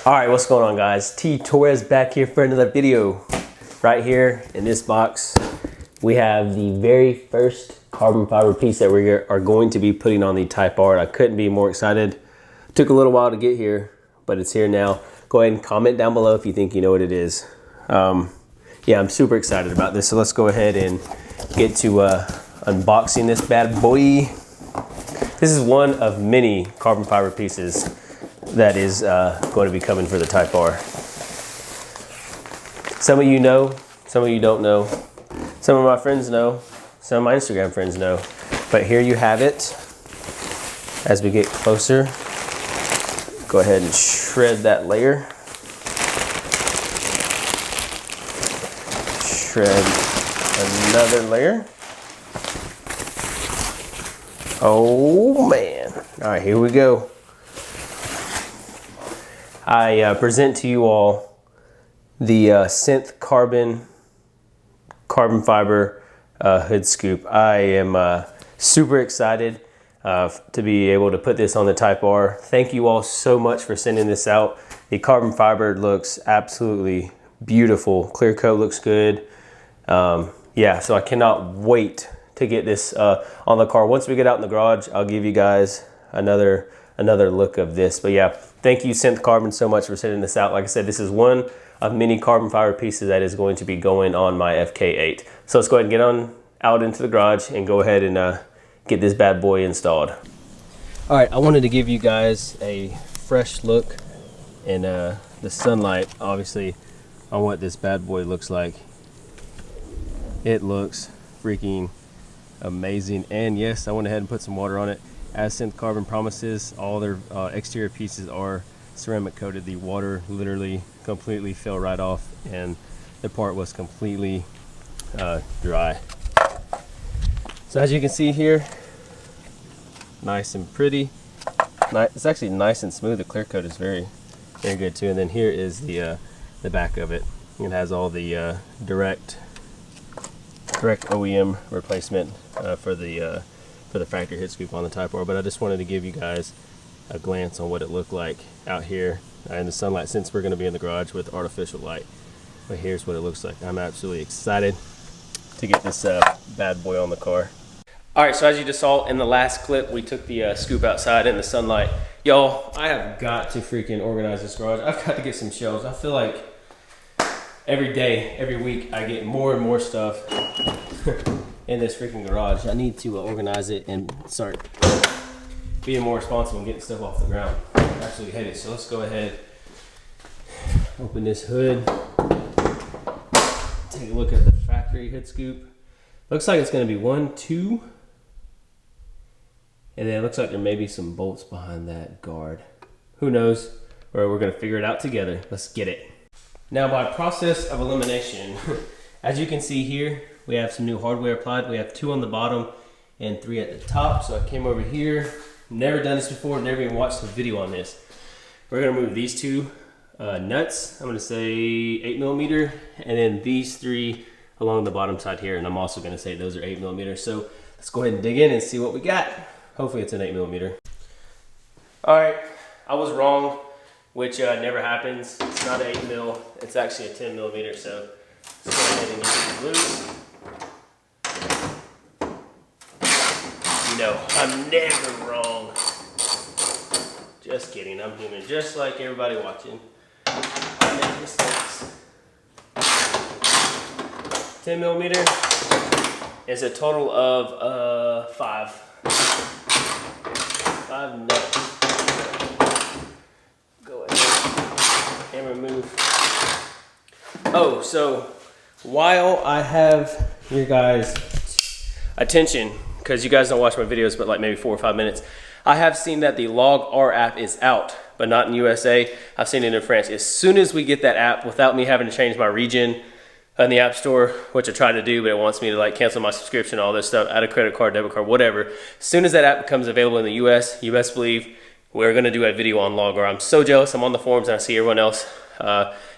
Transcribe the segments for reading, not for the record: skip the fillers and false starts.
All right, what's going on, guys? T Torres back here for another video. Right here in this box, we have the very first carbon fiber piece that we are going to be putting on the Type R. I couldn't be more excited. Took a little while to get here, but it's here now. Go ahead and comment down below if you think you know what it is. Yeah, I'm super excited about this. So let's go ahead and get to unboxing this bad boy. This is one of many carbon fiber pieces that is going to be coming for the Type R. Some of you know, some of you don't know. Some of my friends know, some of my Instagram friends know. But here you have it. As we get closer, go ahead and shred that layer. Shred another layer. Oh man. All right, here we go. I present to you all the synthcarbon carbon fiber hood scoop. I am super excited to be able to put this on the Type R. Thank you all so much for sending this out. The carbon fiber looks absolutely beautiful. Clear coat looks good. Yeah, so I cannot wait to get this on the car. Once we get out in the garage, I'll give you guys another look of this. But yeah, thank you synthcarbon so much for sending this out. Like I said, this is one of many carbon fiber pieces that is going to be going on my FK8. So let's go ahead and get on out into the garage and go ahead and get this bad boy installed. All right, I wanted to give you guys a fresh look in the sunlight, obviously, on what this bad boy looks like. It looks freaking amazing. And yes, I went ahead and put some water on it. As synthcarbon promises, all their exterior pieces are ceramic coated. The water literally completely fell right off and the part was completely dry. So as you can see here, nice and pretty. It's actually nice and smooth. The clear coat is very good too. And then here is the back of it. It has all the direct OEM replacement for the factory hood scoop on the Type R. But I just wanted to give you guys a glance on what it looked like out here in the sunlight, since we're going to be in the garage with artificial light. But here's what it looks like. I'm absolutely excited to get this bad boy on the car. All right, so as you just saw in the last clip, we took the scoop outside in the sunlight. Y'all, I have got to freaking organize this garage. I've got to get some shelves. I feel like every day, every week, I get more and more stuff in this freaking garage. I need to organize it and start being more responsible and getting stuff off the ground. I'm absolutely headed. So let's go ahead, open this hood, take a look at the factory hood scoop. Looks like it's going to be 1, 2, and then it looks like there may be some bolts behind that guard. Who knows? Or we're going to figure it out together. Let's get it. Now, by process of elimination, as you can see here, we have some new hardware applied. We have 2 on the bottom and 3 at the top. So I came over here, never done this before, never even watched the video on this. We're gonna move these 2 nuts. I'm gonna say 8mm, and then these 3 along the bottom side here. And I'm also gonna say those are 8mm. So let's go ahead and dig in and see what we got. Hopefully it's an 8mm. All right, I was wrong, which never happens. It's not an 8mm, it's actually a 10mm. So let's go ahead and get these loose. You know, I'm never wrong. Just kidding, I'm human, just like everybody watching. I make mistakes. 10mm is a total of 5. 5 nuts. Go ahead and remove. Oh, so while I have your guys' attention, because you guys don't watch my videos but like maybe 4 or 5 minutes, I have seen that the Log R app is out, but not in USA. I've seen it in France. As soon as we get that app, without me having to change my region in the App Store, which I tried to do, but it wants me to like cancel my subscription, all this stuff, add a credit card, debit card, whatever. As soon as that app becomes available in the US, you best believe we're gonna do a video on Log R. I'm so jealous. I'm on the forums and I see everyone else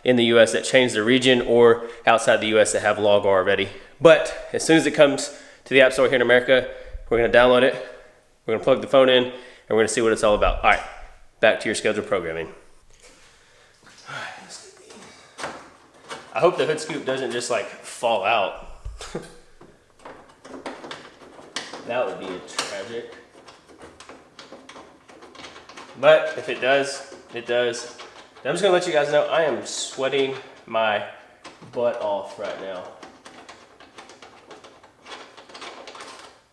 in the US that changed their region or outside the US that have Log R already. But as soon as it comes to the App Store here in America, we're gonna download it, we're gonna plug the phone in, and we're gonna see what it's all about. All right, back to your scheduled programming. I hope the hood scoop doesn't just like fall out. That would be tragic. But if it does, it does. I'm just gonna let you guys know I am sweating my butt off right now.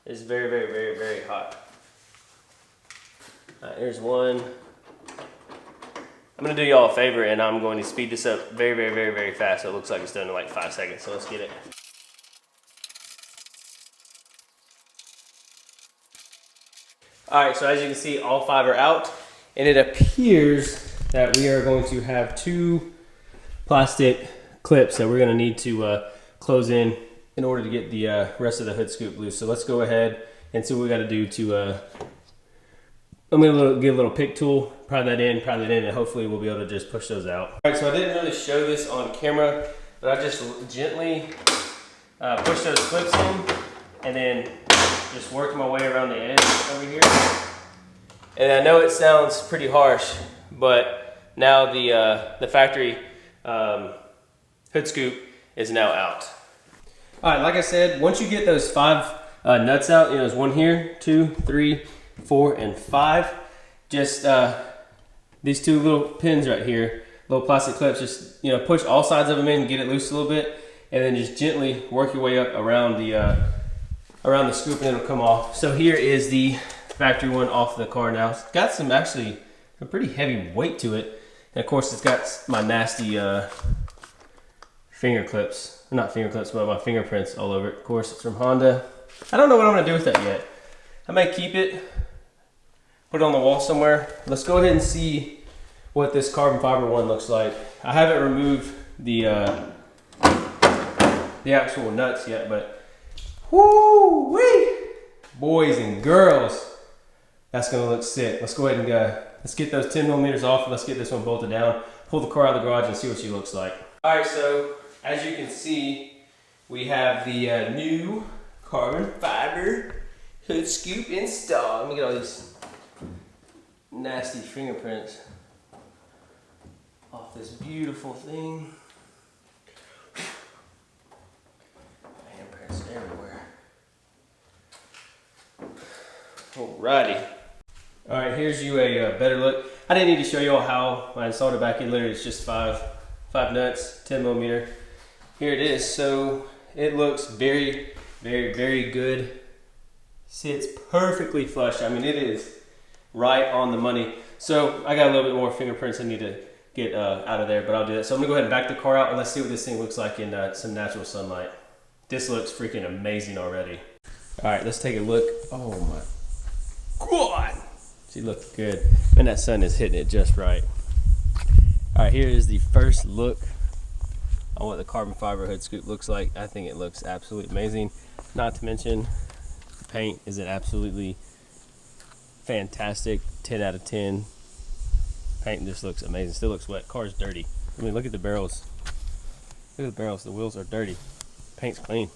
It's very, very, very, very hot. All right, here's one. I'm gonna do y'all a favor and I'm going to speed this up very, very, very, very fast. So it looks like it's done in like 5 seconds, so let's get it. All right, so as you can see, all 5 are out, and it appears that we are going to have 2 plastic clips that we're gonna need to close in order to get the rest of the hood scoop loose. So let's go ahead and see what we gotta do to, I'm gonna get a little pick tool, pry that in, and hopefully we'll be able to just push those out. All right, so I didn't really show this on camera, but I just gently push those clips in, and then just work my way around the edge over here. And I know it sounds pretty harsh, but now the factory hood scoop is now out. All right, like I said, once you get those 5 nuts out, there's 1 here, 2, 3, 4, and 5. Just these 2 little pins right here, little plastic clips, just push all sides of them in, get it loose a little bit, and then just gently work your way up around the scoop and it'll come off. So here is the factory one off the car now. It's got some actually a pretty heavy weight to it. And of course it's got my nasty finger clips. Not finger clips, but my fingerprints all over it. Of course it's from Honda. I don't know what I'm gonna do with that yet. I may keep it, put it on the wall somewhere. Let's go ahead and see what this carbon fiber one looks like. I haven't removed the actual nuts yet, but woo-wee! Boys and girls, that's gonna look sick. Let's go ahead and let's get those 10 millimeters off and let's get this one bolted down, pull the car out of the garage and see what she looks like. All right, so as you can see, we have the new carbon fiber hood scoop installed. Let me get all these nasty fingerprints off this beautiful thing. Handprints everywhere. Alrighty. All right, here's you a better look. I didn't need to show you all how I installed it back in. Literally, it's just five nuts, 10 millimeter. Here it is. So it looks very, very, very good. Sits perfectly flush. I mean, it is right on the money. So I got a little bit more fingerprints I need to get out of there, but I'll do that. So I'm gonna go ahead and back the car out and let's see what this thing looks like in some natural sunlight. This looks freaking amazing already. All right, let's take a look. Oh my God. She looks good. Man, that sun is hitting it just right. All right, here is the first look on what the carbon fiber hood scoop looks like. I think it looks absolutely amazing. Not to mention, the paint is an absolutely fantastic 10 out of 10. Paint just looks amazing. Still looks wet. Car's dirty. I mean, look at the barrels. Look at the barrels. The wheels are dirty. Paint's clean.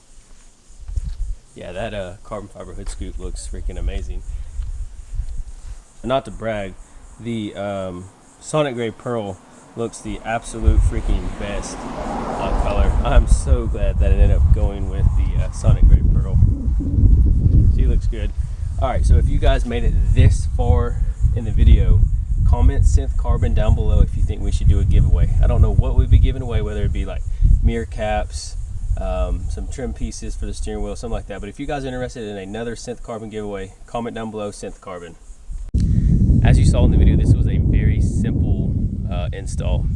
Yeah, that carbon fiber hood scoop looks freaking amazing. Not to brag, the Sonic Gray Pearl looks the absolute freaking best on color. I'm so glad that it ended up going with the Sonic Gray Pearl. She looks good. All right, so if you guys made it this far in the video, comment synthcarbon down below if you think we should do a giveaway. I don't know what we'd be giving away, whether it be like mirror caps, some trim pieces for the steering wheel, something like that. But if you guys are interested in another synthcarbon giveaway, comment down below synthcarbon. As you saw in the video, this was a very simple install.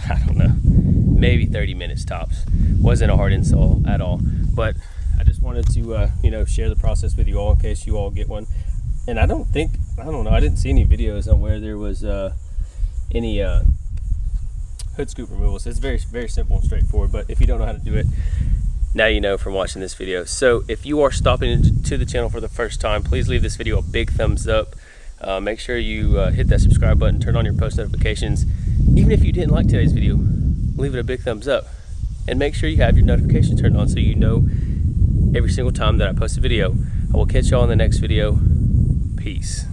I don't know, maybe 30 minutes tops. Wasn't a hard install at all, but I just wanted to share the process with you all in case you all get one. And I don't know, I didn't see any videos on where there was any hood scoop removal. So it's very, very simple and straightforward, but if you don't know how to do it, now you know from watching this video. So if you are stopping into the channel for the first time, please leave this video a big thumbs up. Make sure you hit that subscribe button, turn on your post notifications. Even if you didn't like today's video, leave it a big thumbs up. And make sure you have your notifications turned on so you know every single time that I post a video. I will catch y'all in the next video. Peace.